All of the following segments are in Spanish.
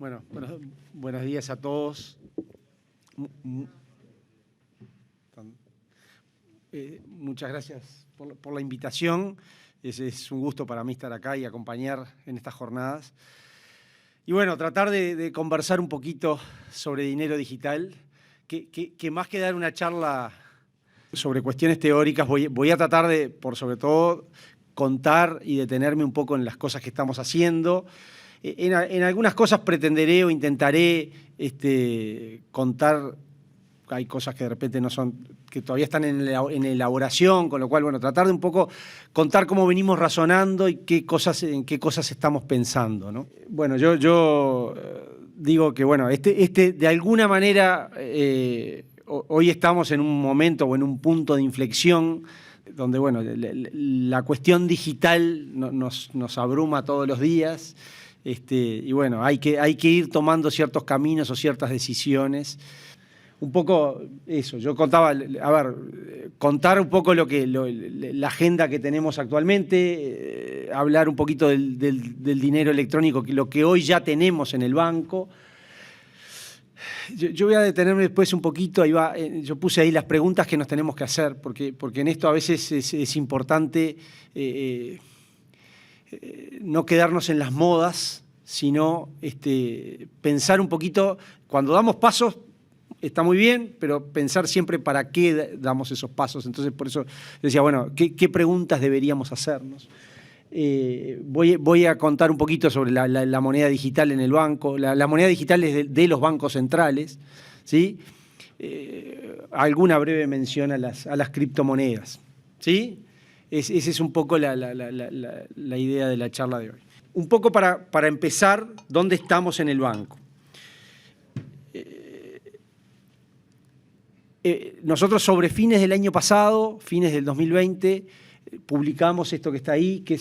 Bueno, buenos días a todos. Muchas gracias por la invitación. Es un gusto para mí estar acá y acompañar en estas jornadas. Y bueno, tratar de conversar un poquito sobre dinero digital, que más que dar una charla sobre cuestiones teóricas, voy a tratar de, por sobre todo, contar y detenerme un poco en las cosas que estamos haciendo. En algunas cosas pretenderé o intentaré contar, hay cosas que de repente no son, que todavía están en elaboración, con lo cual, bueno, tratar de un poco contar cómo venimos razonando y en qué cosas estamos pensando, ¿no? Bueno, yo digo que, bueno, de alguna manera, hoy estamos en un momento o en un punto de inflexión donde, bueno, la cuestión digital nos abruma todos los días. Y bueno, hay que ir tomando ciertos caminos o ciertas decisiones. Un poco eso, yo contaba, contar un poco la agenda que tenemos actualmente, hablar un poquito del dinero electrónico, lo que hoy ya tenemos en el banco. Yo voy a detenerme después un poquito, yo puse ahí las preguntas que nos tenemos que hacer, porque en esto a veces es importante no quedarnos en las modas, sino pensar un poquito, cuando damos pasos, está muy bien, pero pensar siempre para qué damos esos pasos. Entonces, por eso decía, bueno, ¿qué preguntas deberíamos hacernos? Voy a contar un poquito sobre la moneda digital en el banco. La moneda digital es de los bancos centrales, ¿sí? Alguna breve mención a las criptomonedas, ¿sí? Esa es un poco la idea de la charla de hoy. Un poco para empezar, ¿dónde estamos en el banco? Nosotros sobre fines del año pasado, fines del 2020, publicamos esto que está ahí, que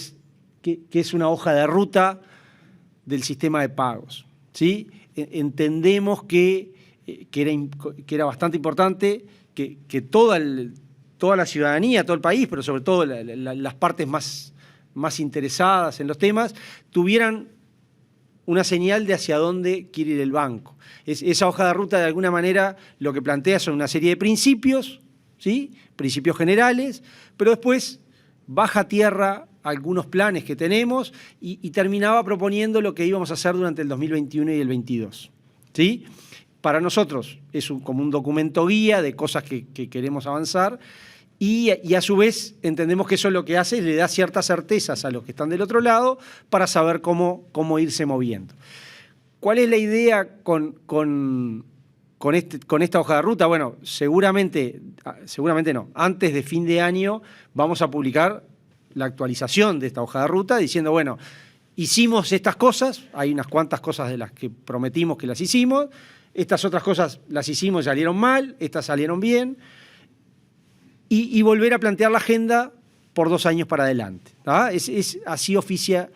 es una hoja de ruta del sistema de pagos, ¿sí? Entendemos que era bastante importante que toda la ciudadanía, todo el país, pero sobre todo las partes más interesadas en los temas, tuvieran una señal de hacia dónde quiere ir el banco. Esa hoja de ruta, de alguna manera, lo que plantea son una serie de principios, ¿sí? Principios generales, pero después baja a tierra algunos planes que tenemos y terminaba proponiendo lo que íbamos a hacer durante el 2021 y el 2022, ¿sí? Para nosotros es como un documento guía de cosas que queremos avanzar y a su vez entendemos que eso lo que hace es le da ciertas certezas a los que están del otro lado para saber cómo irse moviendo. ¿Cuál es la idea con esta hoja de ruta? Bueno, seguramente no. Antes de fin de año vamos a publicar la actualización de esta hoja de ruta diciendo, bueno, hicimos estas cosas, hay unas cuantas cosas de las que prometimos que las hicimos, estas otras cosas las hicimos, salieron mal, estas salieron bien, y volver a plantear la agenda por 2 años para adelante. Así oficia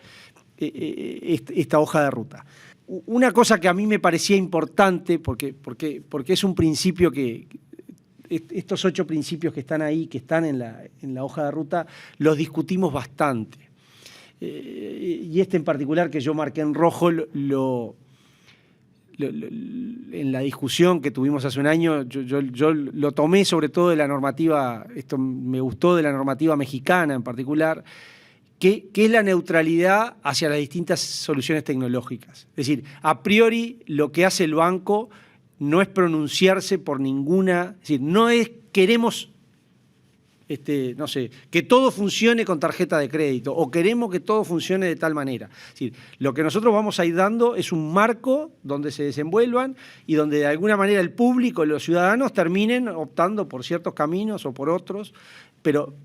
esta hoja de ruta. Una cosa que a mí me parecía importante, porque es un principio que estos 8 principios que están ahí, que están en la hoja de ruta, los discutimos bastante. Y en particular que yo marqué en rojo, en la discusión que tuvimos hace un año, yo lo tomé sobre todo de la normativa, esto me gustó de la normativa mexicana en particular, que es la neutralidad hacia las distintas soluciones tecnológicas. Es decir, a priori lo que hace el banco no es pronunciarse por ninguna, es decir, no es queremos, no sé, que todo funcione con tarjeta de crédito o queremos que todo funcione de tal manera. Es decir, lo que nosotros vamos a ir dando es un marco donde se desenvuelvan y donde de alguna manera el público, los ciudadanos terminen optando por ciertos caminos o por otros, pero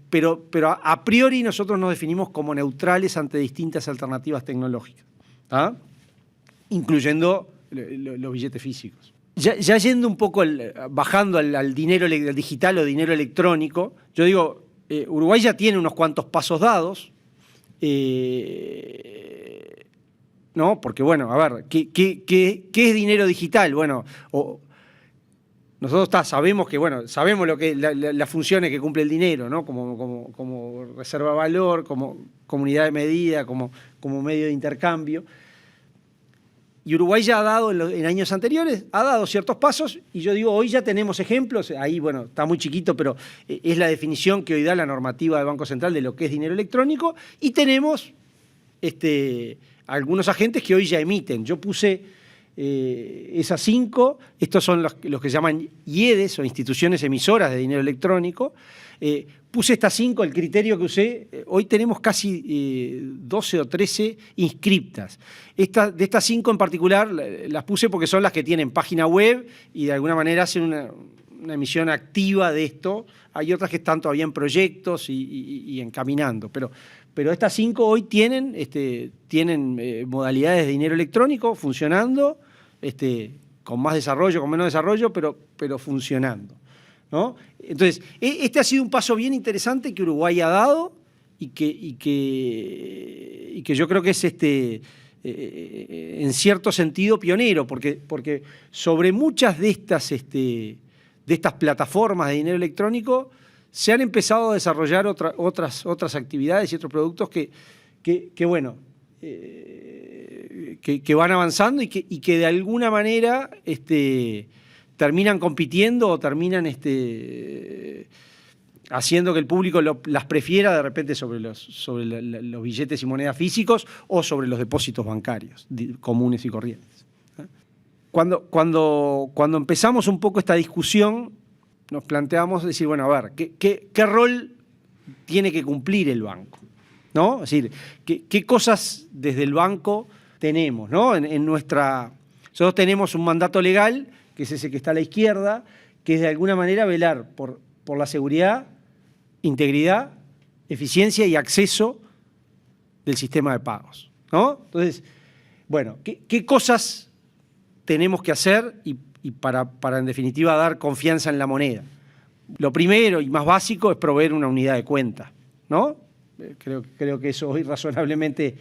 a priori nosotros nos definimos como neutrales ante distintas alternativas tecnológicas, ¿ah? Incluyendo los billetes físicos. Ya yendo un poco, bajando al dinero digital o dinero electrónico, yo digo, Uruguay ya tiene unos cuantos pasos dados, ¿no? Porque, bueno, a ver, ¿qué es dinero digital? Bueno, nosotros sabemos lo que las funciones que cumple el dinero, ¿no? Como reserva de valor, como comunidad de medida, como medio de intercambio. Y Uruguay ya ha dado en años anteriores, ha dado ciertos pasos, y yo digo, hoy ya tenemos ejemplos, ahí, bueno, está muy chiquito, pero es la definición que hoy da la normativa del Banco Central de lo que es dinero electrónico, y tenemos algunos agentes que hoy ya emiten. Yo puse esas 5, estos son los que se llaman IEDES, o instituciones emisoras de dinero electrónico. Puse estas 5, el criterio que usé, hoy tenemos casi 12 o 13 inscriptas. De estas 5 en particular las puse porque son las que tienen página web y de alguna manera hacen una emisión activa de esto. Hay otras que están todavía en proyectos y encaminando, pero estas 5 hoy tienen modalidades de dinero electrónico funcionando, con más desarrollo, con menos desarrollo, pero funcionando, ¿no? Entonces, este ha sido un paso bien interesante que Uruguay ha dado y que yo creo que es en cierto sentido pionero, porque sobre muchas de estas plataformas de dinero electrónico se han empezado a desarrollar otras actividades y otros productos que van avanzando y que de alguna manera terminan compitiendo o terminan haciendo que el público las prefiera de repente sobre los billetes y monedas físicos o sobre los depósitos bancarios comunes y corrientes. Cuando empezamos un poco esta discusión, nos planteamos decir, bueno, a ver, ¿qué rol tiene que cumplir el banco? ¿No? Es decir, ¿qué cosas desde el banco tenemos? ¿No? Nosotros tenemos un mandato legal, que es ese que está a la izquierda, que es de alguna manera velar por la seguridad, integridad, eficiencia y acceso del sistema de pagos, ¿no? Entonces, bueno, ¿qué cosas tenemos que hacer y para en definitiva dar confianza en la moneda? Lo primero y más básico es proveer una unidad de cuenta, ¿no? Creo que eso hoy razonablemente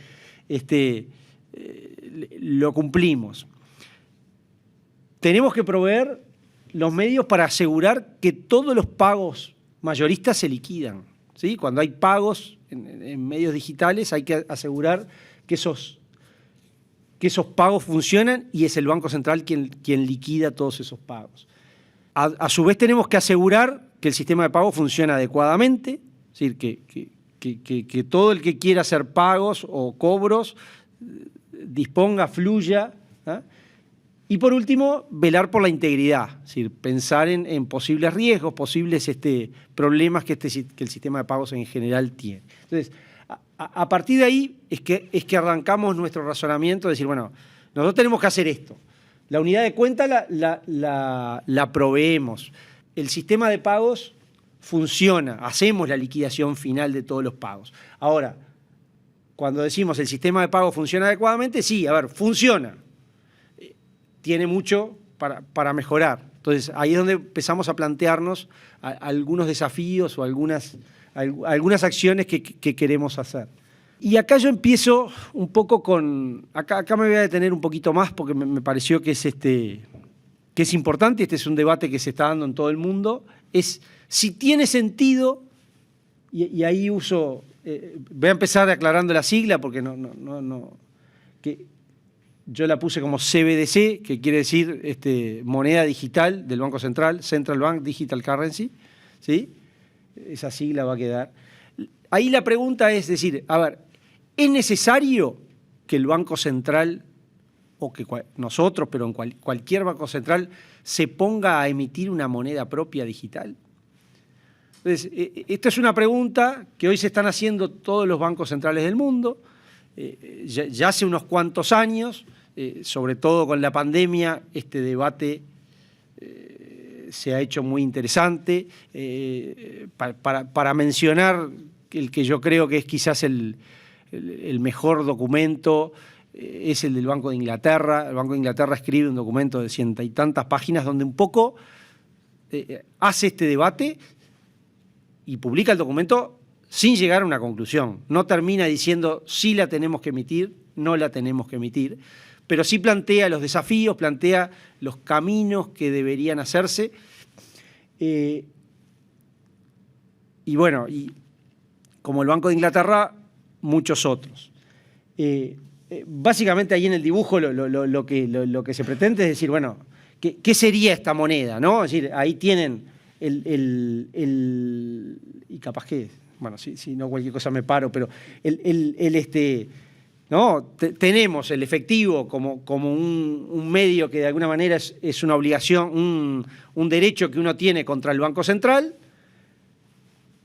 lo cumplimos. Tenemos que proveer los medios para asegurar que todos los pagos mayoristas se liquidan, ¿sí? Cuando hay pagos en medios digitales hay que asegurar que esos pagos funcionan y es el Banco Central quien liquida todos esos pagos. A su vez tenemos que asegurar que el sistema de pago funciona adecuadamente, es decir, que todo el que quiera hacer pagos o cobros disponga, fluya, ¿eh? Y por último, velar por la integridad, es decir, pensar en posibles riesgos, posibles problemas que el sistema de pagos en general tiene. Entonces, a partir de ahí es que arrancamos nuestro razonamiento de decir, bueno, nosotros tenemos que hacer esto. La unidad de cuenta la proveemos. El sistema de pagos funciona, hacemos la liquidación final de todos los pagos. Ahora, cuando decimos el sistema de pago funciona adecuadamente, sí, a ver, funciona. Tiene mucho para mejorar. Entonces, ahí es donde empezamos a plantearnos algunos desafíos o algunas acciones que queremos hacer. Y acá yo empiezo un poco con... Acá me voy a detener un poquito más porque me pareció que es importante, este es un debate que se está dando en todo el mundo, es si tiene sentido, y ahí uso... voy a empezar aclarando la sigla porque que yo la puse como CBDC, que quiere decir moneda digital del Banco Central, Central Bank Digital Currency, ¿sí? Esa sigla va a quedar. Ahí la pregunta es decir, a ver, ¿es necesario que el Banco Central, o que nosotros, pero en cualquier Banco Central, se ponga a emitir una moneda propia digital? Entonces, esta es una pregunta que hoy se están haciendo todos los bancos centrales del mundo, ya hace unos cuantos años, sobre todo con la pandemia, este debate se ha hecho muy interesante. Para mencionar el que yo creo que es quizás el mejor documento, es el del Banco de Inglaterra. El Banco de Inglaterra escribe un documento de 100 y tantas páginas donde un poco hace este debate y publica el documento sin llegar a una conclusión. No termina diciendo si la tenemos que emitir, no la tenemos que emitir, pero sí plantea los desafíos, plantea los caminos que deberían hacerse. Y bueno, y como el Banco de Inglaterra, muchos otros. básicamente ahí en el dibujo lo que se pretende es decir, bueno, ¿qué sería esta moneda? ¿No? Es decir, ahí tienen y capaz que, bueno, si no cualquier cosa me paro, pero ¿no? Tenemos el efectivo como un medio que de alguna manera es una obligación, un derecho que uno tiene contra el Banco Central.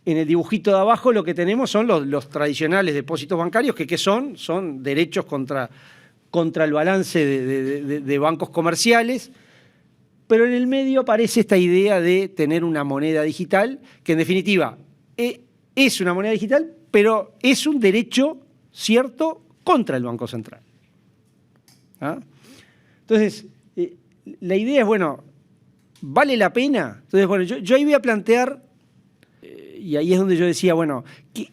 En el dibujito de abajo lo que tenemos son los tradicionales depósitos bancarios, que ¿qué son? Son derechos contra el balance de bancos comerciales, pero en el medio aparece esta idea de tener una moneda digital, que en definitiva es una moneda digital, pero es un derecho cierto contra el Banco Central. ¿Ah? Entonces, la idea es, bueno, ¿vale la pena? Entonces, bueno, yo ahí voy a plantear, y ahí es donde yo decía, bueno, ¿qué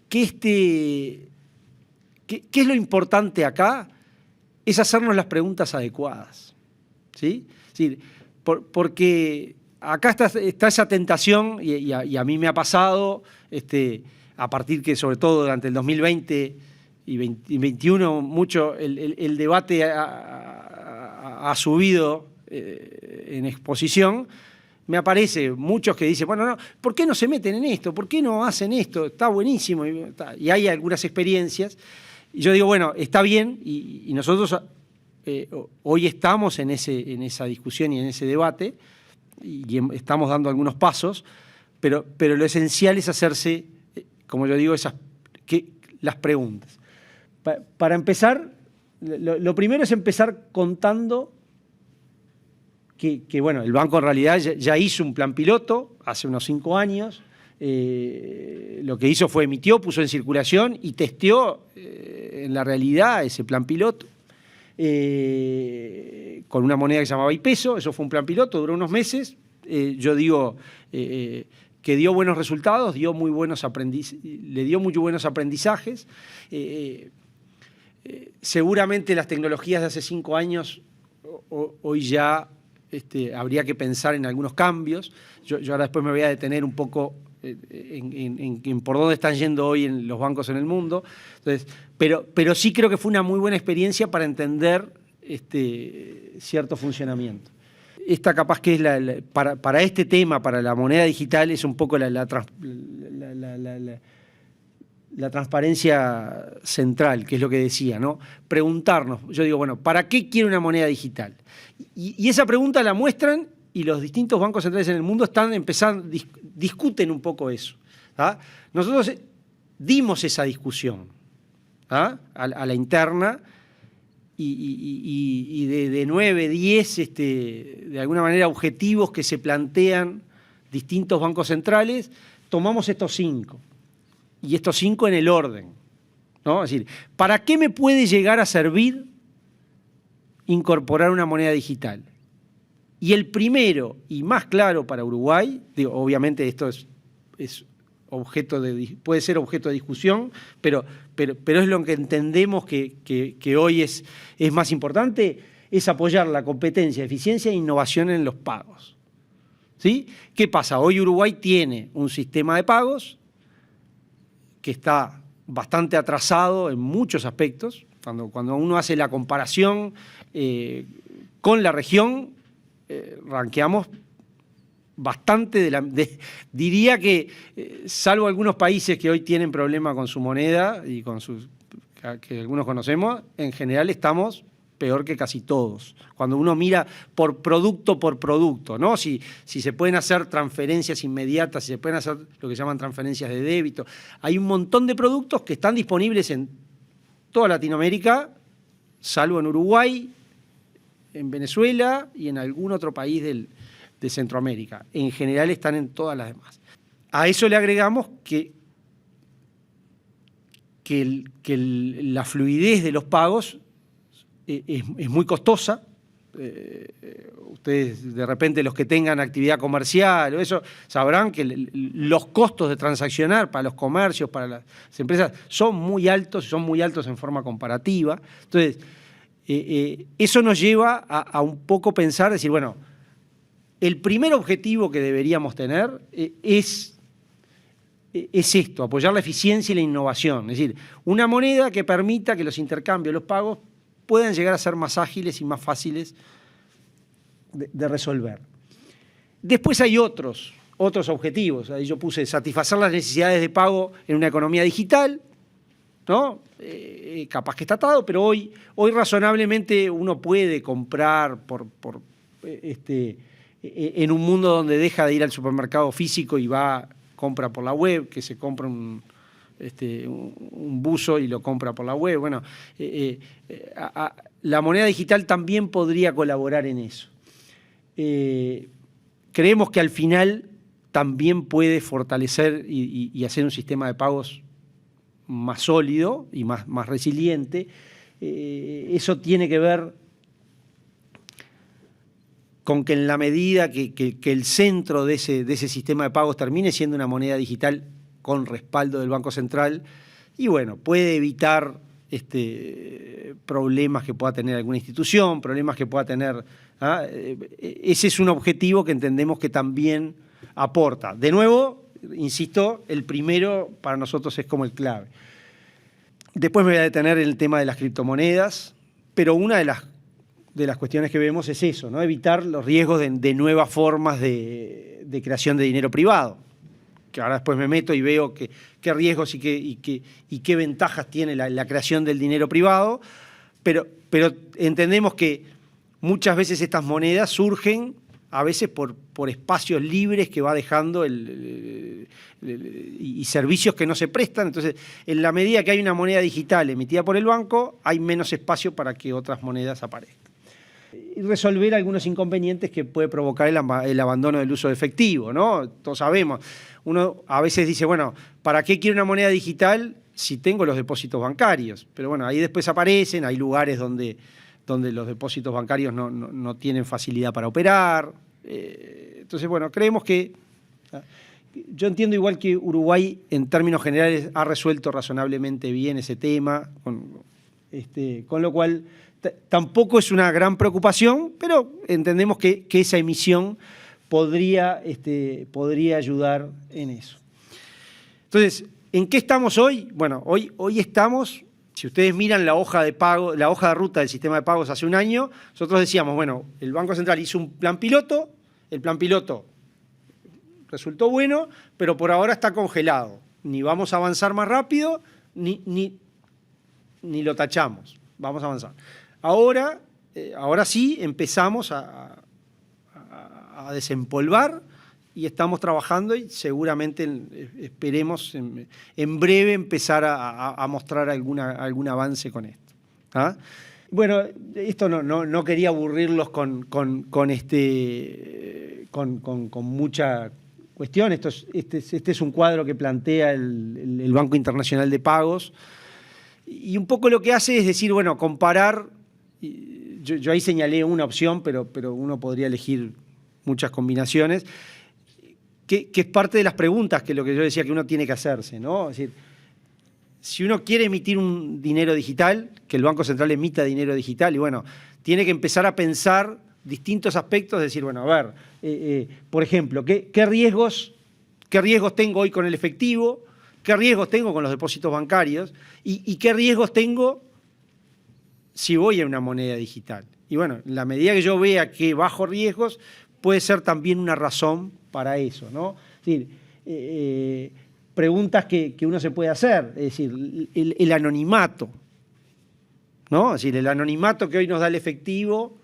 es lo importante acá? Es hacernos las preguntas adecuadas. ¿Sí? Es decir, porque acá está esa tentación, y a mí me ha pasado, a partir que sobre todo durante el 2020 y 2021 mucho el debate ha subido en exposición. Me aparece muchos que dicen, bueno, no, ¿por qué no se meten en esto? ¿Por qué no hacen esto? Está buenísimo. Y hay algunas experiencias. Y yo digo, bueno, está bien, y nosotros hoy estamos en esa discusión y en ese debate, y estamos dando algunos pasos, pero lo esencial es hacerse, como yo digo, las preguntas. Para empezar, lo primero es empezar contando que bueno, el banco en realidad ya hizo un plan piloto hace unos 5 años. Lo que hizo fue emitió, puso en circulación y testeó en la realidad ese plan piloto con una moneda que se llamaba iPeso. Eso fue un plan piloto, duró unos meses. Yo digo que dio buenos resultados, le dio muy buenos aprendizajes. Seguramente las tecnologías de hace 5 años hoy ya habría que pensar en algunos cambios. Yo ahora después me voy a detener un poco en por dónde están yendo hoy los bancos en el mundo. Entonces, pero sí creo que fue una muy buena experiencia para entender cierto funcionamiento. Esta capaz que es para este tema, para la moneda digital, es un poco la transparencia central, que es lo que decía, ¿no? Preguntarnos, yo digo, bueno, ¿para qué quiero una moneda digital? Y esa pregunta la muestran y los distintos bancos centrales en el mundo están empezando, discuten un poco eso. ¿Ah? Nosotros dimos esa discusión a la interna y de 9, 10, de alguna manera, objetivos que se plantean distintos bancos centrales, tomamos estos 5. Y estos 5 en el orden, ¿no? Es decir, ¿para qué me puede llegar a servir incorporar una moneda digital? Y el primero y más claro para Uruguay, digo, obviamente esto puede ser objeto de discusión, pero es lo que entendemos que hoy es más importante, es apoyar la competencia, eficiencia e innovación en los pagos. ¿Sí? ¿Qué pasa? Hoy Uruguay tiene un sistema de pagos que está bastante atrasado en muchos aspectos. Cuando uno hace la comparación con la región, ranqueamos bastante diría que, salvo algunos países que hoy tienen problema con su moneda y que algunos conocemos, en general estamos peor que casi todos. Cuando uno mira por producto, ¿no? Si se pueden hacer transferencias inmediatas, si se pueden hacer lo que llaman transferencias de débito. Hay un montón de productos que están disponibles en toda Latinoamérica, salvo en Uruguay, en Venezuela y en algún otro país de Centroamérica. En general están en todas las demás. A eso le agregamos que la fluidez de los pagos es muy costosa. Ustedes, de repente, los que tengan actividad comercial o eso, sabrán que los costos de transaccionar para los comercios, para las empresas, son muy altos en forma comparativa. Entonces, eso nos lleva a un poco pensar, decir, bueno, el primer objetivo que deberíamos tener es es esto, apoyar la eficiencia y la innovación. Es decir, una moneda que permita que los intercambios, los pagos, puedan llegar a ser más ágiles y más fáciles de resolver. Después hay otros objetivos. Ahí yo puse satisfacer las necesidades de pago en una economía digital, ¿no? Capaz que está atado, pero hoy razonablemente uno puede comprar en un mundo donde deja de ir al supermercado físico y compra por la web, que se compra un buzo y lo compra por la web. Bueno, la moneda digital también podría colaborar en eso. Creemos que al final también puede fortalecer y hacer un sistema de pagos más sólido y más resiliente. Eso tiene que ver con que en la medida que el centro de ese sistema de pagos termine siendo una moneda digital con respaldo del Banco Central, y bueno, puede evitar problemas que pueda tener alguna institución, problemas que pueda tener... Ese es un objetivo que entendemos que también aporta. De nuevo, insisto, el primero para nosotros es como el clave. Después me voy a detener en el tema de las criptomonedas, pero una de las cuestiones que vemos es eso, ¿no? Evitar los riesgos de nuevas formas de creación de dinero privado, que ahora después me meto y veo qué riesgos y qué ventajas tiene la creación del dinero privado, pero entendemos que muchas veces estas monedas surgen a veces por espacios libres que va dejando y servicios que no se prestan. Entonces, en la medida que hay una moneda digital emitida por el banco, hay menos espacio para que otras monedas aparezcan. Y resolver algunos inconvenientes que puede provocar el abandono del uso de efectivo, ¿no? Todos sabemos. Uno a veces dice, bueno, ¿para qué quiero una moneda digital si tengo los depósitos bancarios? Pero bueno, ahí después aparecen, hay lugares donde los depósitos bancarios no tienen facilidad para operar. Entonces, bueno, creemos que... Yo entiendo igual que Uruguay, en términos generales, ha resuelto razonablemente bien ese tema, con lo cual tampoco es una gran preocupación, pero entendemos que esa emisión podría ayudar en eso. Entonces, ¿en qué estamos hoy? Bueno, hoy estamos... Si ustedes miran la hoja de pago, la hoja de ruta del sistema de pagos hace un año, nosotros decíamos, bueno, el Banco Central hizo un plan piloto, el plan piloto resultó bueno, pero por ahora está congelado. Ni vamos a avanzar más rápido, ni lo tachamos. Vamos a avanzar. Ahora sí empezamos a desempolvar y estamos trabajando y seguramente esperemos en breve empezar a mostrar algún avance con esto. ¿Ah? Bueno, esto no quería aburrirlos con mucha cuestión. Este es un cuadro que plantea el Banco Internacional de Pagos y un poco lo que hace es decir, bueno, comparar, yo ahí señalé una opción, pero uno podría elegir muchas combinaciones, que es parte de las preguntas que lo que yo decía que uno tiene que hacerse, ¿no? Es decir, si uno quiere emitir un dinero digital, que el Banco Central emita dinero digital, y bueno, tiene que empezar a pensar distintos aspectos, decir, bueno, a ver, por ejemplo, ¿qué riesgos tengo hoy con el efectivo? ¿Qué riesgos tengo con los depósitos bancarios? ¿Y qué riesgos tengo si voy a una moneda digital? Y bueno, en la medida que yo vea que bajo riesgos, puede ser también una razón para eso, ¿no? Es decir, preguntas que uno se puede hacer, es decir, el anonimato, ¿no? Es decir, el anonimato que hoy nos da el efectivo,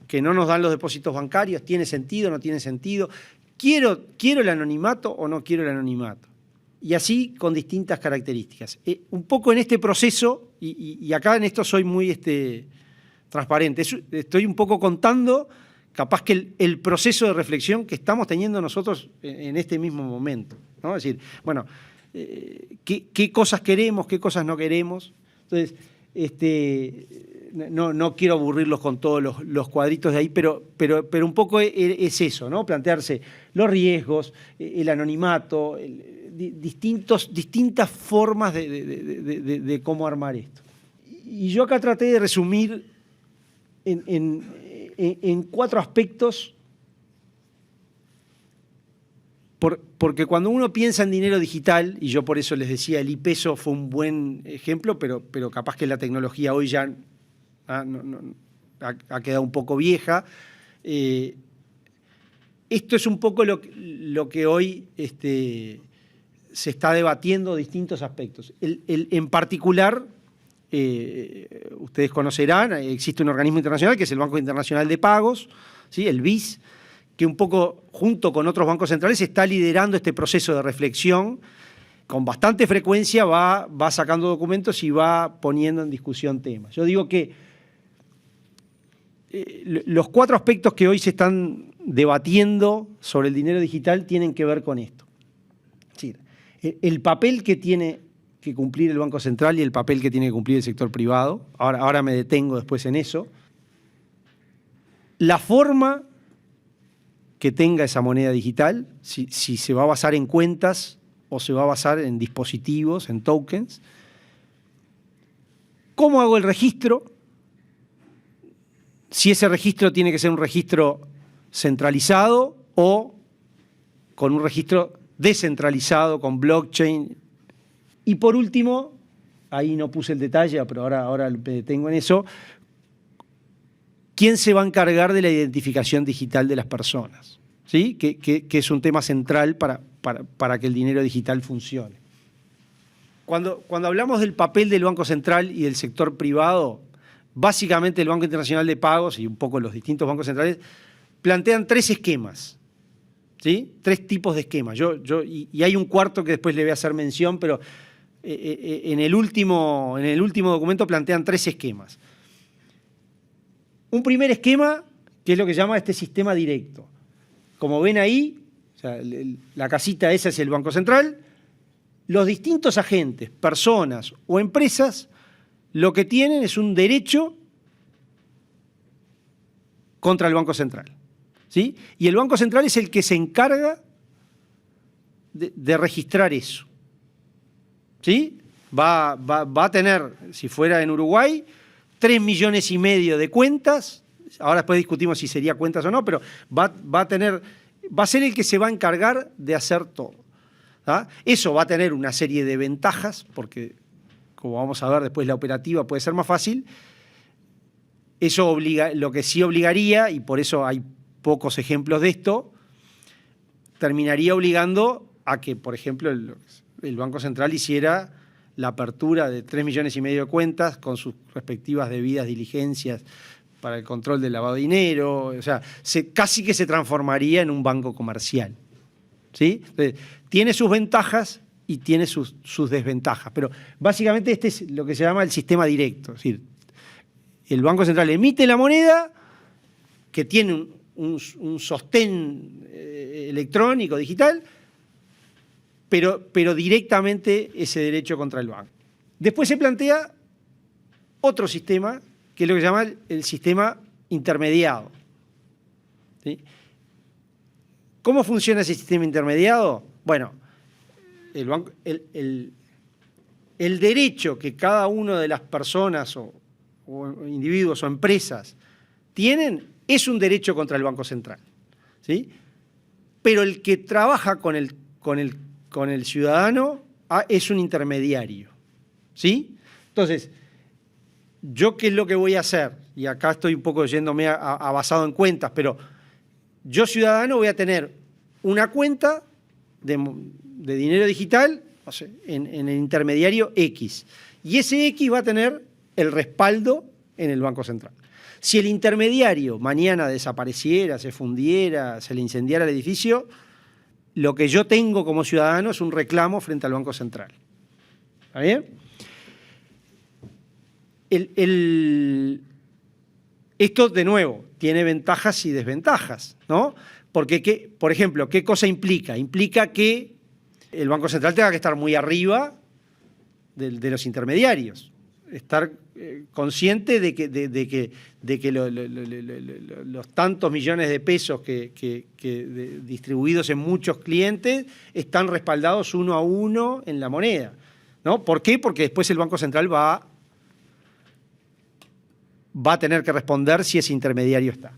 que no nos dan los depósitos bancarios, ¿tiene sentido o no tiene sentido? ¿Quiero el anonimato o no quiero el anonimato? Y así con distintas características. Un poco en este proceso, y acá en esto soy muy transparente, estoy un poco contando capaz que el proceso de reflexión que estamos teniendo nosotros en este mismo momento, ¿no? Es decir, bueno, ¿qué cosas queremos, qué cosas no queremos? Entonces, no quiero aburrirlos con todos los cuadritos de ahí, pero un poco es eso, ¿no? Plantearse los riesgos, el anonimato, distintas formas de cómo armar esto. Y yo acá traté de resumir en 4 aspectos Porque cuando uno piensa en dinero digital, y yo por eso les decía, el iPeso fue un buen ejemplo, pero capaz que la tecnología hoy ya ha quedado un poco vieja. Esto es un poco lo que hoy se está debatiendo distintos aspectos. En particular, ustedes conocerán, existe un organismo internacional que es el Banco Internacional de Pagos, ¿sí? El BIS, que un poco, junto con otros bancos centrales, está liderando este proceso de reflexión. Con bastante frecuencia va sacando documentos y va poniendo en discusión temas. Yo digo que los 4 aspectos que hoy se están debatiendo sobre el dinero digital tienen que ver con esto. Es decir, el papel que tiene que cumplir el Banco Central y el papel que tiene que cumplir el sector privado. Ahora me detengo después en eso. La forma que tenga esa moneda digital, si se va a basar en cuentas o se va a basar en dispositivos, en tokens. ¿Cómo hago el registro? Si ese registro tiene que ser un registro centralizado o con un registro descentralizado, con blockchain. Y por último, ahí no puse el detalle, pero ahora me detengo en eso, ¿quién se va a encargar de la identificación digital de las personas? ¿Sí? Que es un tema central para que el dinero digital funcione. Cuando hablamos del papel del Banco Central y del sector privado, básicamente el Banco Internacional de Pagos y un poco los distintos bancos centrales plantean 3 esquemas, ¿sí? 3 tipos de esquemas. Y hay un cuarto que después le voy a hacer mención, pero en el último documento plantean 3 esquemas. Un primer esquema, que es lo que se llama este sistema directo. Como ven ahí, o sea, la casita esa es el Banco Central. Los distintos agentes, personas o empresas, lo que tienen es un derecho contra el Banco Central, ¿sí? Y el Banco Central es el que se encarga de registrar eso, ¿sí? Va a tener, si fuera en Uruguay, 3,5 millones de cuentas. Ahora después discutimos si sería cuentas o no, pero va a ser el que se va a encargar de hacer todo. ¿Ah? Eso va a tener una serie de ventajas, porque, como vamos a ver después, la operativa puede ser más fácil. Eso lo que sí obligaría, y por eso hay pocos ejemplos de esto, terminaría obligando a que, por ejemplo, el Banco Central hiciera la apertura de 3,5 millones de cuentas con sus respectivas debidas diligencias para el control del lavado de dinero. O sea, casi que se transformaría en un banco comercial, ¿sí? Entonces, tiene sus ventajas y tiene sus desventajas, pero básicamente este es lo que se llama el sistema directo. Es decir, el Banco Central emite la moneda que tiene un sostén electrónico, digital, pero directamente ese derecho contra el banco. Después se plantea otro sistema, que es lo que se llama el sistema intermediado, ¿sí? ¿Cómo funciona ese sistema intermediado? Bueno, el derecho que cada una de las personas o individuos o empresas tienen es un derecho contra el Banco Central, ¿sí? Pero el que trabaja con el ciudadano es un intermediario, ¿sí? Entonces, ¿yo qué es lo que voy a hacer? Y acá estoy un poco yéndome a basado en cuentas, pero yo, ciudadano, voy a tener una cuenta de dinero digital, o sea, en el intermediario X. Y ese X va a tener el respaldo en el Banco Central. Si el intermediario mañana desapareciera, se fundiera, se le incendiara el edificio, lo que yo tengo como ciudadano es un reclamo frente al Banco Central. ¿Está bien? Esto, de nuevo, tiene ventajas y desventajas, ¿no? Porque, por ejemplo, ¿qué cosa implica? Implica que el Banco Central tenga que estar muy arriba de los intermediarios, estar consciente de que los tantos millones de pesos que distribuidos en muchos clientes están respaldados uno a uno en la moneda, ¿no? ¿Por qué? Porque después el Banco Central va a tener que responder si ese intermediario está.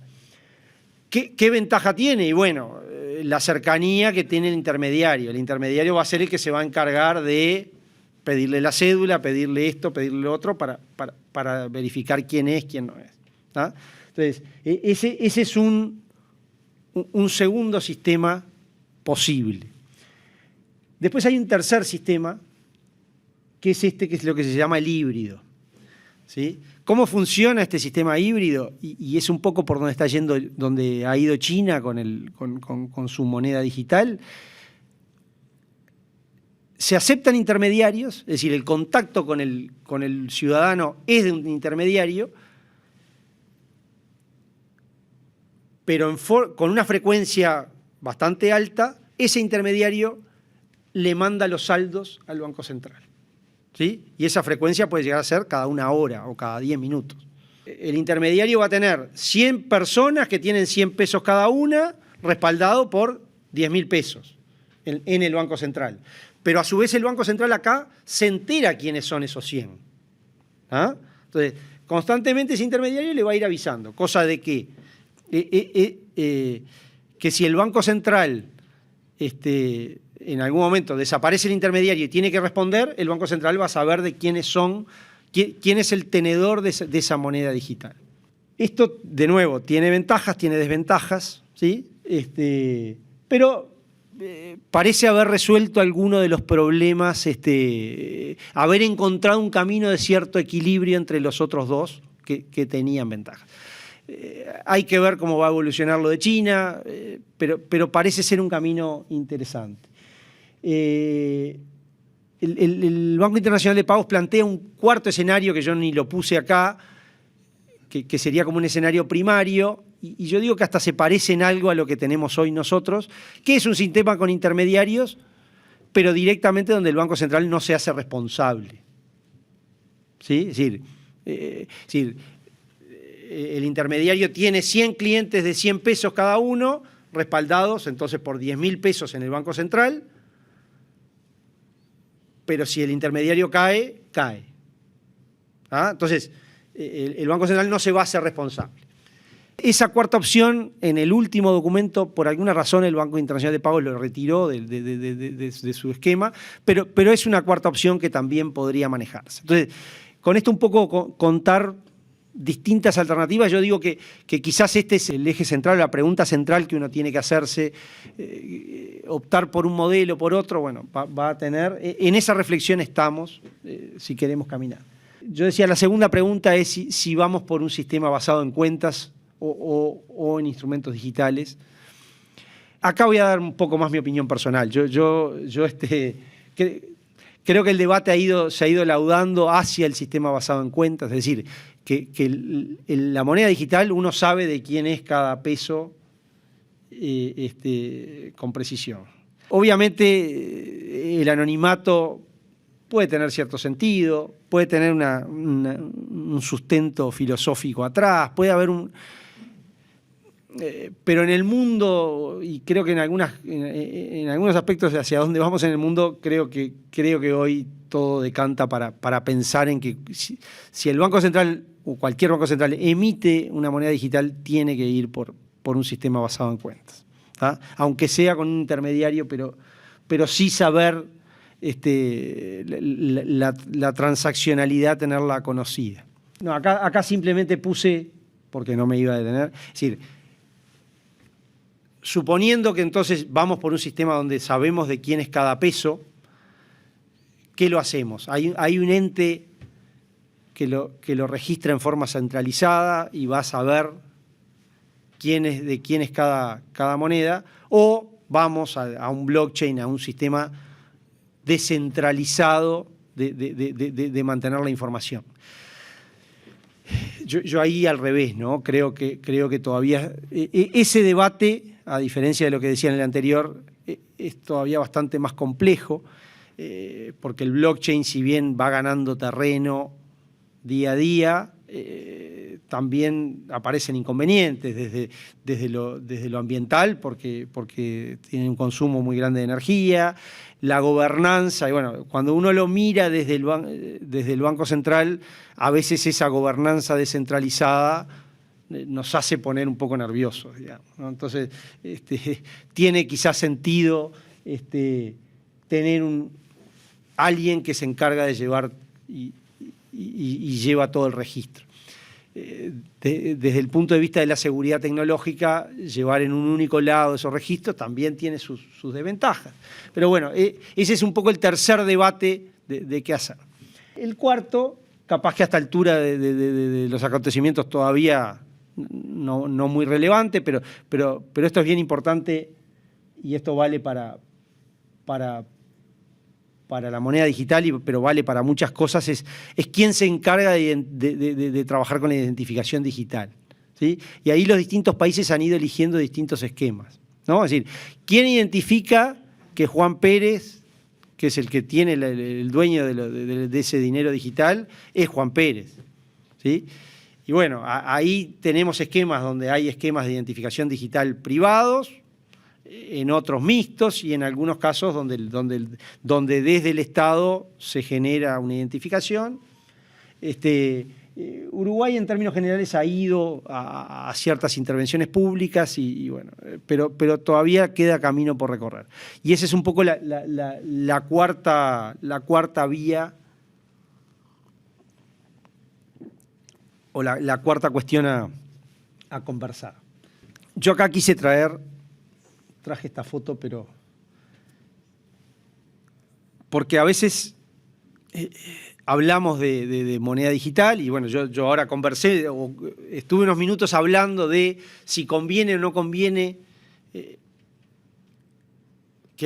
¿Qué ventaja tiene? Y bueno, la cercanía que tiene el intermediario. El intermediario va a ser el que se va a encargar de pedirle la cédula, pedirle esto, pedirle lo otro, para verificar quién es, quién no es. ¿Tá? Entonces, ese es un segundo sistema posible. Después hay un tercer sistema, que es este, que es lo que se llama el híbrido. ¿Sí? ¿Cómo funciona este sistema híbrido? Y es un poco por donde está yendo, donde ha ido China con su moneda digital. Se aceptan intermediarios, es decir, el contacto con el ciudadano es de un intermediario, pero con una frecuencia bastante alta, ese intermediario le manda los saldos al Banco Central. ¿Sí? Y esa frecuencia puede llegar a ser cada 1 hora o cada 10 minutos. El intermediario va a tener 100 personas que tienen 100 pesos cada una, respaldado por 10.000 pesos en el Banco Central. Pero a su vez el Banco Central acá se entera quiénes son esos 100. ¿Ah? Entonces, constantemente ese intermediario le va a ir avisando, cosa de que si el Banco Central en algún momento desaparece el intermediario y tiene que responder, el Banco Central va a saber de quién es el tenedor de esa moneda digital. Esto, de nuevo, tiene ventajas, tiene desventajas, ¿sí? Pero parece haber resuelto alguno de los problemas, haber encontrado un camino de cierto equilibrio entre los otros dos que tenían ventajas. Hay que ver cómo va a evolucionar lo de China, pero parece ser un camino interesante. El Banco Internacional de Pagos plantea un cuarto escenario que yo ni lo puse acá, que sería como un escenario primario, y yo digo que hasta se parece en algo a lo que tenemos hoy nosotros, que es un sistema con intermediarios, pero directamente donde el Banco Central no se hace responsable. ¿Sí? Es decir, el intermediario tiene 100 clientes de 100 pesos cada uno, respaldados entonces por 10.000 pesos en el Banco Central, pero si el intermediario cae, cae. ¿Ah? Entonces, el Banco Central no se va a hacer responsable. Esa cuarta opción, en el último documento, por alguna razón el Banco Internacional de Pagos lo retiró de su esquema, pero es una cuarta opción que también podría manejarse. Entonces, con esto un poco contar distintas alternativas. Yo digo que quizás este es el eje central, la pregunta central que uno tiene que hacerse, optar por un modelo, por otro, bueno, va a tener. En esa reflexión estamos, si queremos caminar. Yo decía, la segunda pregunta es si vamos por un sistema basado en cuentas o en instrumentos digitales. Acá voy a dar un poco más mi opinión personal. Yo creo que el debate se ha ido laudando hacia el sistema basado en cuentas, es decir, que la moneda digital uno sabe de quién es cada peso con precisión. Obviamente el anonimato puede tener cierto sentido, puede tener un sustento filosófico atrás, puede haber pero en el mundo, y creo que en algunos aspectos hacia dónde vamos en el mundo, creo que hoy todo decanta para pensar en que si el Banco Central o cualquier Banco Central emite una moneda digital, tiene que ir por un sistema basado en cuentas. ¿Tá? Aunque sea con un intermediario, pero sí saber la transaccionalidad, tenerla conocida. No, acá simplemente puse, porque no me iba a detener, es decir, suponiendo que entonces vamos por un sistema donde sabemos de quién es cada peso, ¿qué lo hacemos? Hay un ente que lo registra en forma centralizada y va a saber de quién es cada moneda, o vamos a un blockchain, a un sistema descentralizado de mantener la información. Yo ahí al revés, ¿no? Creo que todavía ese debate, a diferencia de lo que decía en el anterior, es todavía bastante más complejo, porque el blockchain, si bien va ganando terreno día a día, también aparecen inconvenientes desde lo ambiental, porque tiene un consumo muy grande de energía, la gobernanza, y bueno, cuando uno lo mira desde el Banco Central, a veces esa gobernanza descentralizada nos hace poner un poco nerviosos, digamos, ¿no? Entonces, tiene quizás sentido tener alguien que se encarga de llevar y lleva todo el registro. Desde el punto de vista de la seguridad tecnológica, llevar en un único lado esos registros también tiene sus desventajas. Pero bueno, ese es un poco el tercer debate de qué hacer. El cuarto, capaz que a esta altura de los acontecimientos todavía no muy relevante, pero esto es bien importante y esto vale para la moneda digital, pero vale para muchas cosas, es quién se encarga de trabajar con la identificación digital, ¿sí? Y ahí los distintos países han ido eligiendo distintos esquemas, ¿no? Es decir, ¿quién identifica que Juan Pérez, que es el que tiene el dueño de ese dinero digital, es Juan Pérez, ¿sí? Y bueno, ahí tenemos esquemas donde hay esquemas de identificación digital privados, en otros mixtos y en algunos casos donde desde el Estado se genera una identificación. Uruguay en términos generales ha ido a ciertas intervenciones públicas y bueno, pero todavía queda camino por recorrer. Y esa es un poco la cuarta vía o la cuarta cuestión a conversar. Yo acá quise traje esta foto, pero porque a veces hablamos de moneda digital y bueno, yo ahora conversé, estuve unos minutos hablando de si conviene o no conviene que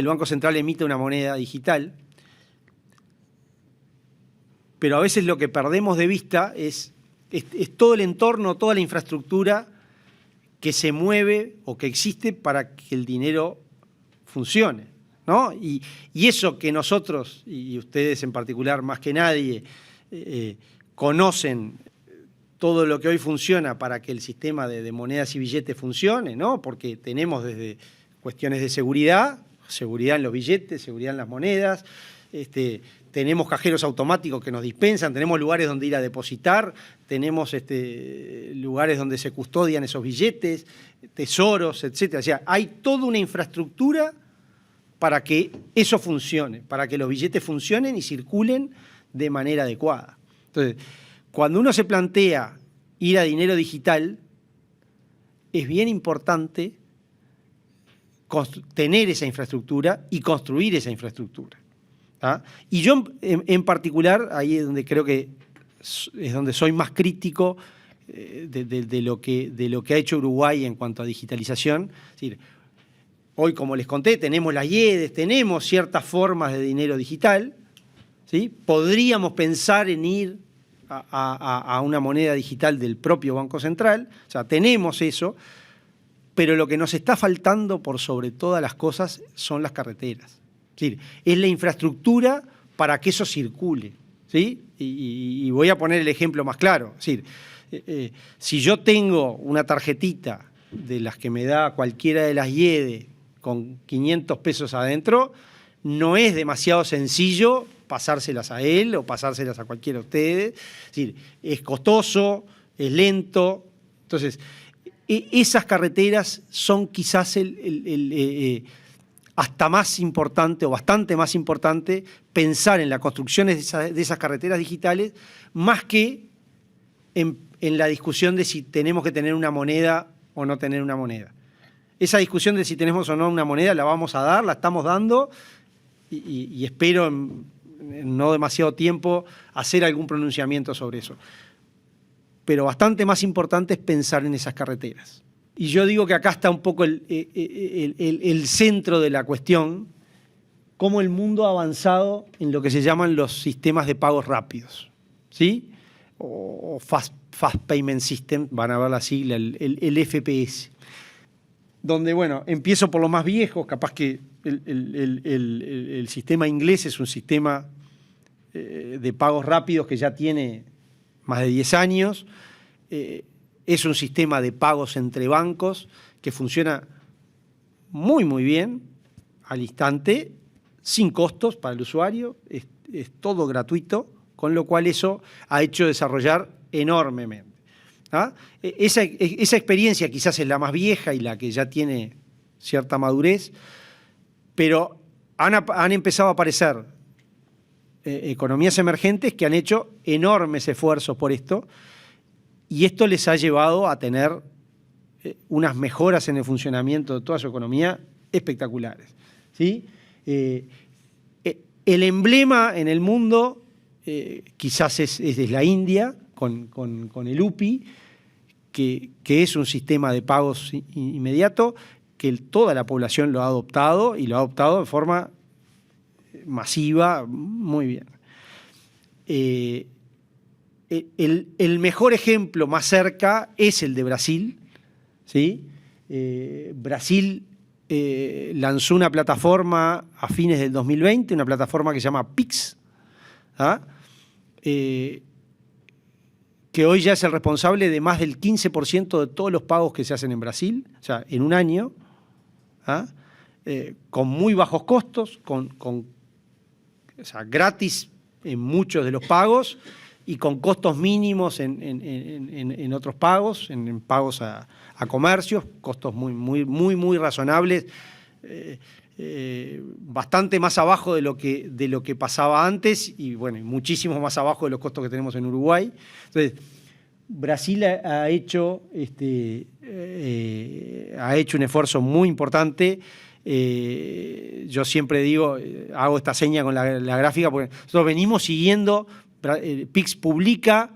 el Banco Central emita una moneda digital, pero a veces lo que perdemos de vista es todo el entorno, toda la infraestructura que se mueve o que existe para que el dinero funcione, ¿no? Y eso que nosotros, y ustedes en particular más que nadie, conocen todo lo que hoy funciona para que el sistema de monedas y billetes funcione, ¿no? Porque tenemos desde cuestiones de seguridad en los billetes, seguridad en las monedas, tenemos cajeros automáticos que nos dispensan, tenemos lugares donde ir a depositar, tenemos lugares donde se custodian esos billetes, tesoros, etc. O sea, hay toda una infraestructura para que eso funcione, para que los billetes funcionen y circulen de manera adecuada. Entonces, cuando uno se plantea ir a dinero digital, es bien importante tener esa infraestructura y construir esa infraestructura. ¿Ah? Y yo en particular, ahí es donde creo que es donde soy más crítico de lo que ha hecho Uruguay en cuanto a digitalización. Es decir, hoy, como les conté, tenemos las IEDES, tenemos ciertas formas de dinero digital, ¿sí? Podríamos pensar en ir a una moneda digital del propio Banco Central, o sea, tenemos eso, pero lo que nos está faltando por sobre todas las cosas son las carreteras. Es decir, es la infraestructura para que eso circule, ¿sí? Y voy a poner el ejemplo más claro. Es decir, si yo tengo una tarjetita de las que me da cualquiera de las IEDE con 500 pesos adentro, no es demasiado sencillo pasárselas a él o pasárselas a cualquiera de ustedes. Es decir, es costoso, es lento. Entonces, esas carreteras son quizás hasta más importante o bastante más importante pensar en la construcción de esas carreteras digitales más que en la discusión de si tenemos que tener una moneda o no tener una moneda. Esa discusión de si tenemos o no una moneda la vamos a dar, la estamos dando y espero en no demasiado tiempo hacer algún pronunciamiento sobre eso. Pero bastante más importante es pensar en esas carreteras. Y yo digo que acá está un poco el centro de la cuestión, cómo el mundo ha avanzado en lo que se llaman los sistemas de pagos rápidos, ¿sí? O Fast Payment System, van a ver la sigla, el FPS. Donde, bueno, empiezo por los más viejos, capaz que el sistema inglés es un sistema de pagos rápidos que ya tiene más de 10 años, es un sistema de pagos entre bancos que funciona muy, muy bien, al instante, sin costos para el usuario, es todo gratuito, con lo cual eso ha hecho desarrollar enormemente. ¿Ah? Esa experiencia quizás es la más vieja y la que ya tiene cierta madurez, pero han empezado a aparecer economías emergentes que han hecho enormes esfuerzos por esto, y esto les ha llevado a tener unas mejoras en el funcionamiento de toda su economía espectaculares, ¿sí? El emblema en el mundo quizás es la India, con el UPI, que es un sistema de pagos inmediato, que toda la población lo ha adoptado, y lo ha adoptado de forma masiva, muy bien. El mejor ejemplo más cerca es el de Brasil, ¿sí? Brasil lanzó una plataforma a fines del 2020, una plataforma que se llama Pix, ¿ah? Que hoy ya es el responsable de más del 15% de todos los pagos que se hacen en Brasil, o sea, en un año, ¿ah? Con muy bajos costos, o sea, gratis en muchos de los pagos y con costos mínimos en otros pagos, en pagos a comercios, costos muy razonables, bastante más abajo de lo que pasaba antes y bueno, muchísimo más abajo de los costos que tenemos en Uruguay. Entonces, Brasil ha hecho un esfuerzo muy importante. Yo siempre digo, hago esta seña con la gráfica, porque nosotros venimos siguiendo, Pix publica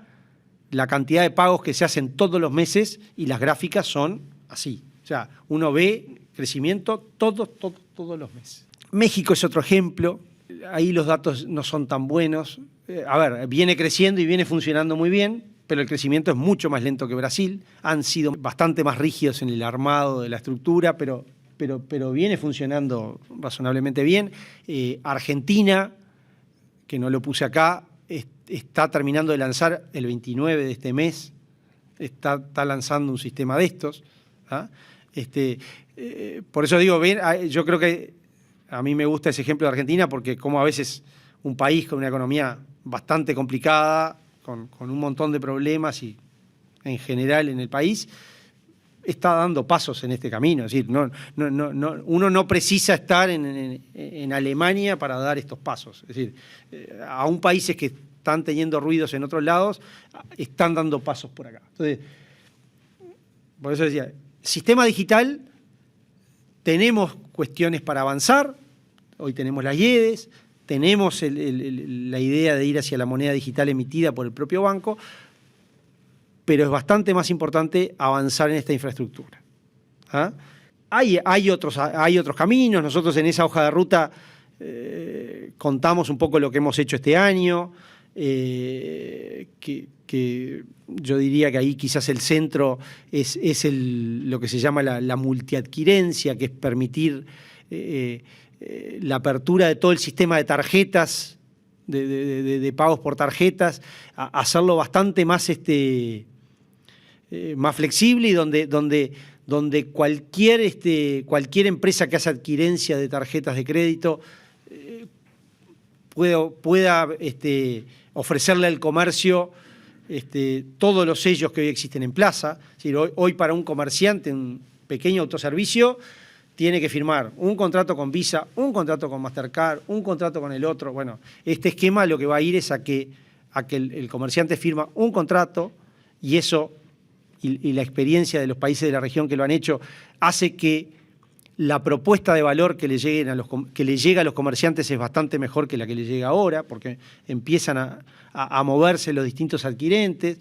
la cantidad de pagos que se hacen todos los meses y las gráficas son así. O sea, uno ve crecimiento todos los meses. México es otro ejemplo, ahí los datos no son tan buenos. A ver, viene creciendo y viene funcionando muy bien, pero el crecimiento es mucho más lento que Brasil. Han sido bastante más rígidos en el armado de la estructura, pero viene funcionando razonablemente bien. Argentina, que no lo puse acá, está terminando de lanzar el 29 de este mes, está lanzando un sistema de estos. ¿Ah? Por eso digo, yo creo que a mí me gusta ese ejemplo de Argentina, porque como a veces un país con una economía bastante complicada, con un montón de problemas y en general en el país, está dando pasos en este camino. Es decir, uno no precisa estar en Alemania para dar estos pasos. Es decir, aún países que están teniendo ruidos en otros lados, están dando pasos por acá. Entonces, por eso decía, sistema digital, tenemos cuestiones para avanzar. Hoy tenemos las IEDES, tenemos la idea de ir hacia la moneda digital emitida por el propio banco, pero es bastante más importante avanzar en esta infraestructura. ¿Ah? Hay otros caminos. Nosotros en esa hoja de ruta contamos un poco lo que hemos hecho este año, que yo diría que ahí quizás el centro es lo que se llama la multiadquirencia, que es permitir la apertura de todo el sistema de tarjetas, de pagos por tarjetas, hacerlo bastante más, más flexible, y donde cualquier empresa que hace adquirencia de tarjetas de crédito pueda ofrecerle al comercio todos los sellos que hoy existen en plaza. Es decir, hoy para un comerciante, un pequeño autoservicio, tiene que firmar un contrato con Visa, un contrato con Mastercard, un contrato con el otro. Bueno, este esquema lo que va a ir es a que el comerciante firma un contrato, y eso, y la experiencia de los países de la región que lo han hecho, hace que la propuesta de valor que le llega a los comerciantes es bastante mejor que la que le llega ahora, porque empiezan a moverse los distintos adquirentes,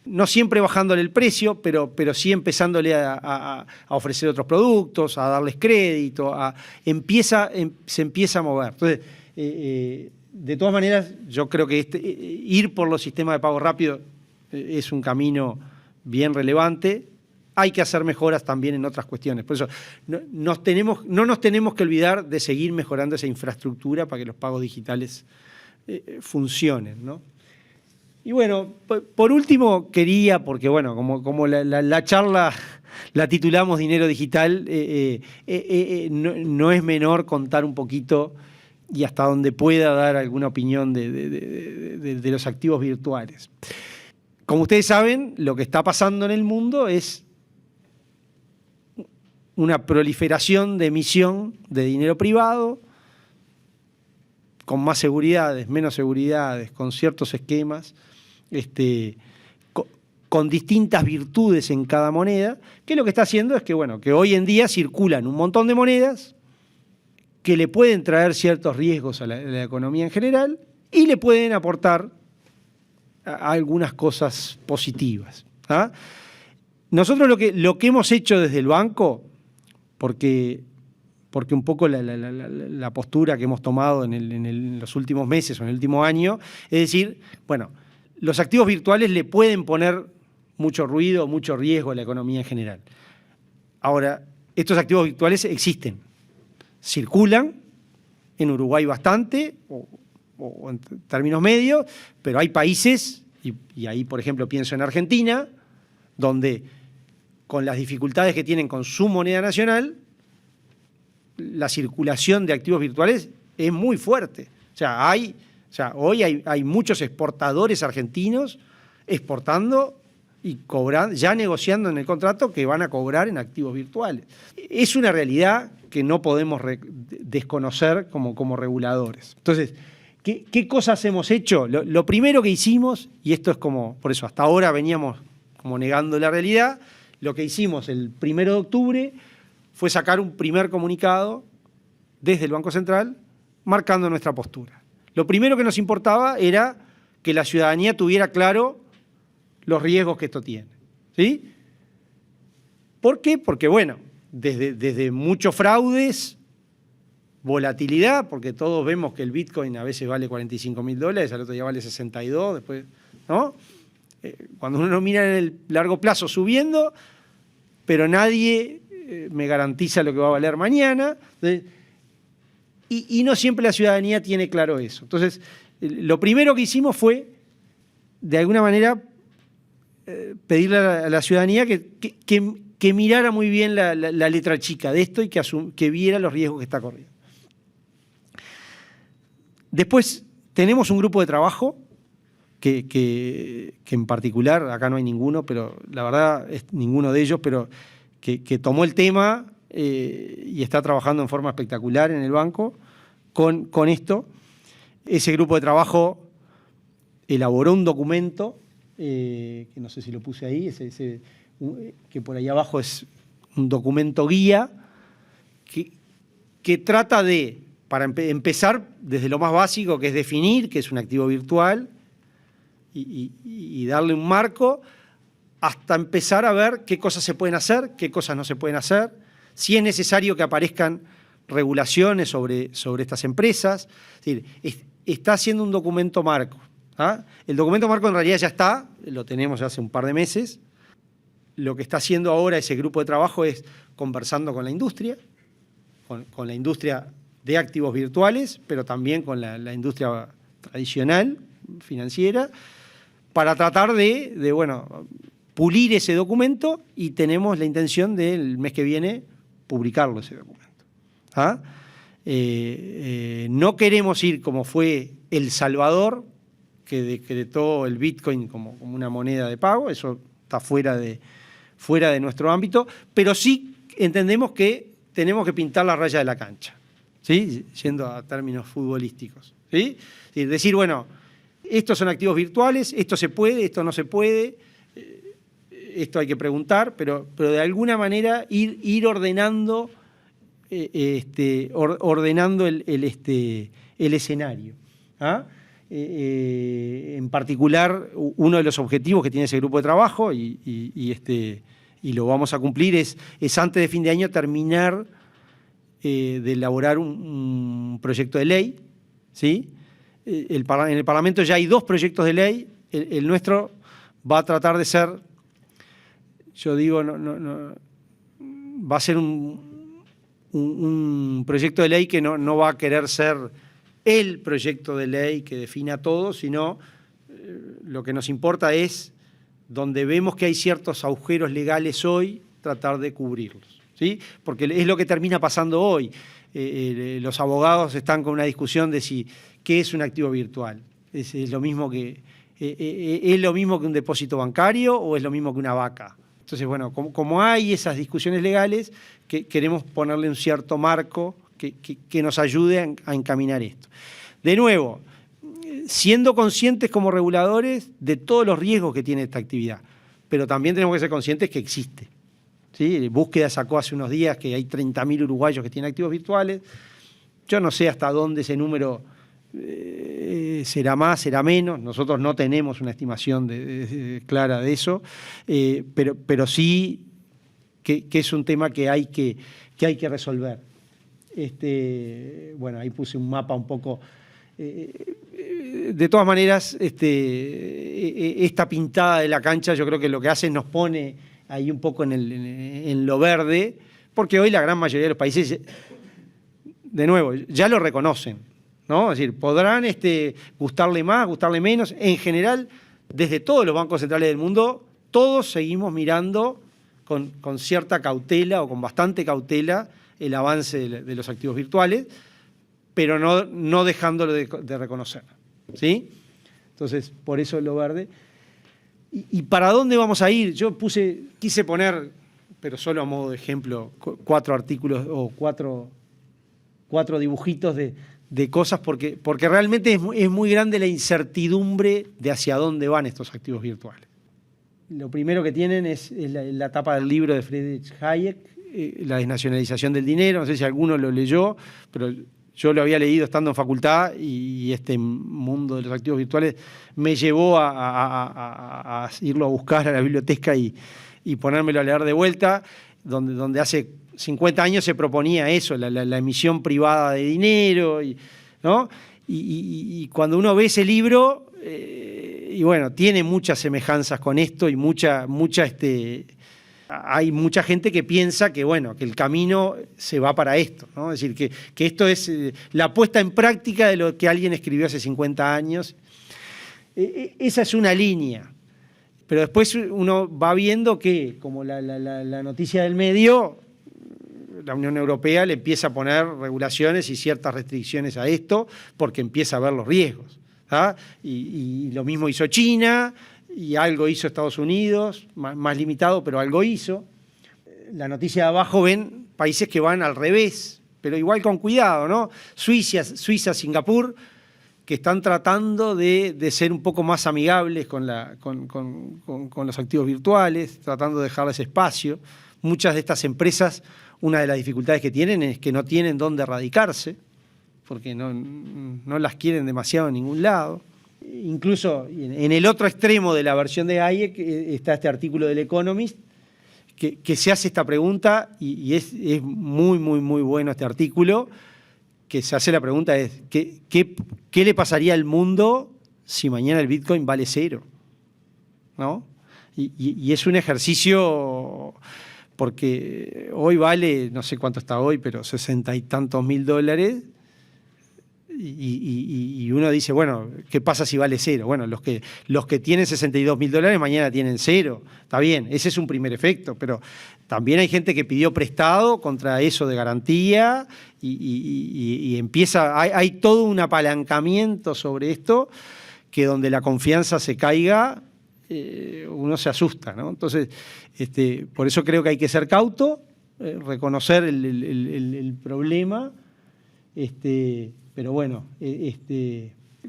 no siempre bajándole el precio, pero sí empezándole a ofrecer otros productos, a darles crédito, se empieza a mover. Entonces, de todas maneras, yo creo que ir por los sistemas de pago rápido es un camino bien relevante. Hay que hacer mejoras también en otras cuestiones. Por eso no nos tenemos que olvidar de seguir mejorando esa infraestructura para que los pagos digitales funcionen, ¿no? Y bueno, por último quería, porque bueno, como la charla la titulamos Dinero Digital, no es menor contar un poquito y hasta donde pueda dar alguna opinión de los activos virtuales. Como ustedes saben, lo que está pasando en el mundo es una proliferación de emisión de dinero privado, con más seguridades, menos seguridades, con ciertos esquemas, con distintas virtudes en cada moneda, que lo que está haciendo es que, bueno, que hoy en día circulan un montón de monedas que le pueden traer ciertos riesgos a la economía en general y le pueden aportar algunas cosas positivas. ¿Ah? Nosotros lo que hemos hecho desde el banco, porque un poco la postura que hemos tomado en los últimos meses o en el último año, es decir, bueno, los activos virtuales le pueden poner mucho ruido, mucho riesgo a la economía en general. Ahora, estos activos virtuales existen, circulan, en Uruguay bastante, o en términos medios, pero hay países, y ahí por ejemplo pienso en Argentina, donde con las dificultades que tienen con su moneda nacional, la circulación de activos virtuales es muy fuerte. O sea, hoy hay muchos exportadores argentinos exportando y cobrando, ya negociando en el contrato que van a cobrar en activos virtuales. Es una realidad que no podemos desconocer como reguladores. Entonces, ¿qué cosas hemos hecho? Lo primero que hicimos, y esto es como, por eso hasta ahora veníamos como negando la realidad, lo que hicimos el 1 de octubre fue sacar un primer comunicado desde el Banco Central marcando nuestra postura. Lo primero que nos importaba era que la ciudadanía tuviera claro los riesgos que esto tiene. ¿Sí? ¿Por qué? Porque, bueno, desde muchos fraudes, volatilidad, porque todos vemos que el Bitcoin a veces vale $45.000, al otro día vale 62, después, ¿no? Cuando uno mira en el largo plazo subiendo, pero nadie me garantiza lo que va a valer mañana. Y no siempre la ciudadanía tiene claro eso. Entonces, lo primero que hicimos fue, de alguna manera, pedirle a la ciudadanía que mirara muy bien la letra chica de esto y que viera los riesgos que está corriendo. Después tenemos un grupo de trabajo que en particular, acá no hay ninguno, pero la verdad es ninguno de ellos, pero que tomó el tema y está trabajando en forma espectacular en el banco con esto. Ese grupo de trabajo elaboró un documento, que no sé si lo puse ahí, que por ahí abajo es un documento guía, que trata de, para empezar desde lo más básico, que es definir qué es un activo virtual y darle un marco, hasta empezar a ver qué cosas se pueden hacer, qué cosas no se pueden hacer, si es necesario que aparezcan regulaciones sobre estas empresas. Es decir, está haciendo un documento marco. ¿Ah? El documento marco en realidad ya está, lo tenemos ya hace un par de meses. Lo que está haciendo ahora ese grupo de trabajo es conversando con la industria, con la industria de activos virtuales, pero también con la industria tradicional, financiera, para tratar de pulir ese documento, y tenemos la intención del mes que viene publicarlo ese documento. ¿Ah? No queremos ir como fue El Salvador, que decretó el Bitcoin como una moneda de pago, eso está fuera de nuestro ámbito, pero sí entendemos que tenemos que pintar la raya de la cancha, ¿sí? Yendo a términos futbolísticos, ¿sí? Es decir, bueno, estos son activos virtuales, esto se puede, esto no se puede, esto hay que preguntar, pero de alguna manera ir ordenando, ordenando el escenario. ¿Ah? En particular, uno de los objetivos que tiene ese grupo de trabajo, y lo vamos a cumplir, es antes de fin de año terminar de elaborar un proyecto de ley, ¿sí? En el Parlamento ya hay 2 proyectos de ley, el nuestro va a tratar de ser, yo digo, va a ser un proyecto de ley que no va a querer ser el proyecto de ley que defina todo, sino lo que nos importa es, donde vemos que hay ciertos agujeros legales hoy, tratar de cubrirlos, ¿sí? Porque es lo que termina pasando hoy. Los abogados están con una discusión de qué es un activo virtual. Es lo mismo que ¿Es lo mismo que un depósito bancario o es lo mismo que una vaca? Entonces, bueno, como hay esas discusiones legales, queremos ponerle un cierto marco que nos ayude a encaminar esto. De nuevo, siendo conscientes como reguladores de todos los riesgos que tiene esta actividad, pero también tenemos que ser conscientes que existe. ¿Sí? Búsqueda sacó hace unos días que hay 30.000 uruguayos que tienen activos virtuales. Yo no sé hasta dónde ese número será más, será menos. Nosotros no tenemos una estimación clara de eso, pero sí que es un tema que hay que resolver. Bueno, ahí puse un mapa un poco. De todas maneras, esta pintada de la cancha yo creo que lo que hace nos pone ahí un poco en lo verde, porque hoy la gran mayoría de los países, de nuevo, ya lo reconocen, ¿no? Es decir, podrán gustarle más, gustarle menos. En general, desde todos los bancos centrales del mundo, todos seguimos mirando con cierta cautela o con bastante cautela el avance de los activos virtuales, pero no dejándolo de reconocer, ¿sí? Entonces, por eso lo verde. ¿Y para dónde vamos a ir? Yo quise poner, pero solo a modo de ejemplo, 4 artículos o cuatro dibujitos de cosas, porque realmente es muy grande la incertidumbre de hacia dónde van estos activos virtuales. Lo primero que tienen es la tapa del libro de Friedrich Hayek, La desnacionalización del dinero. No sé si alguno lo leyó, pero yo lo había leído estando en facultad y este mundo de los activos virtuales me llevó a irlo a buscar a la biblioteca y ponérmelo a leer de vuelta, donde hace 50 años se proponía eso, la emisión privada de dinero, ¿no? Y cuando uno ve ese libro, y bueno, tiene muchas semejanzas con esto y hay mucha gente que piensa que, bueno, que el camino se va para esto, ¿no? Es decir, que esto es la puesta en práctica de lo que alguien escribió hace 50 años. Esa es una línea. Pero después uno va viendo que, como la noticia del medio, la Unión Europea le empieza a poner regulaciones y ciertas restricciones a esto porque empieza a ver los riesgos, ¿tá? Y lo mismo hizo China, y algo hizo Estados Unidos, más limitado, pero algo hizo. La noticia de abajo ven países que van al revés, pero igual con cuidado, ¿no? Suiza, Singapur, que están tratando de ser un poco más amigables con los activos virtuales, tratando de dejarles espacio. Muchas de estas empresas, una de las dificultades que tienen es que no tienen dónde radicarse, porque no las quieren demasiado en ningún lado. Incluso en el otro extremo de la versión de Hayek está este artículo del Economist que se hace esta pregunta y es muy, muy, muy bueno este artículo, que se hace la pregunta es ¿qué le pasaría al mundo si mañana el Bitcoin vale 0? ¿No? Y es un ejercicio, porque hoy vale, no sé cuánto está hoy, pero 60 y tantos mil dólares. Y uno dice, bueno, ¿qué pasa si vale 0? Bueno, los que tienen 62 mil dólares mañana tienen 0. Está bien, ese es un primer efecto, pero también hay gente que pidió prestado contra eso de garantía y empieza, hay todo un apalancamiento sobre esto que donde la confianza se caiga, uno se asusta, ¿no? Entonces, por eso creo que hay que ser cauto, reconocer el problema, pero bueno,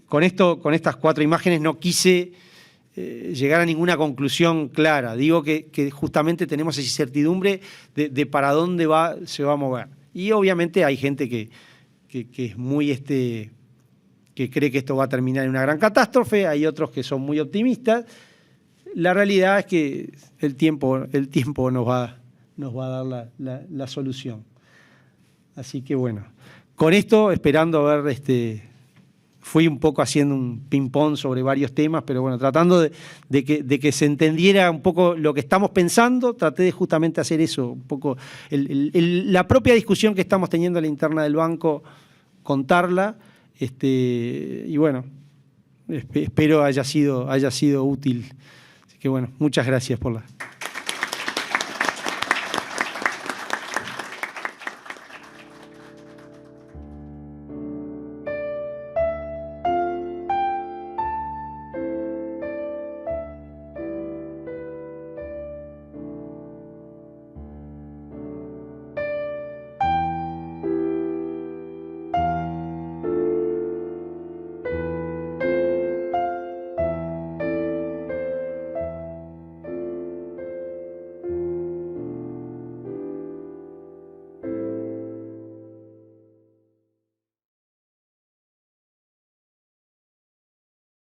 con estas 4 imágenes no quise llegar a ninguna conclusión clara. Digo que justamente tenemos esa incertidumbre de para dónde se va a mover. Y obviamente hay gente que es muy que cree que esto va a terminar en una gran catástrofe, hay otros que son muy optimistas. La realidad es que el tiempo nos va a dar la solución. Así que bueno. Con esto, esperando a ver, fui un poco haciendo un ping-pong sobre varios temas, pero bueno, tratando de que se entendiera un poco lo que estamos pensando, traté de justamente hacer eso, un poco la propia discusión que estamos teniendo en la interna del banco, contarla, y bueno, espero haya sido útil. Así que bueno, muchas gracias por la...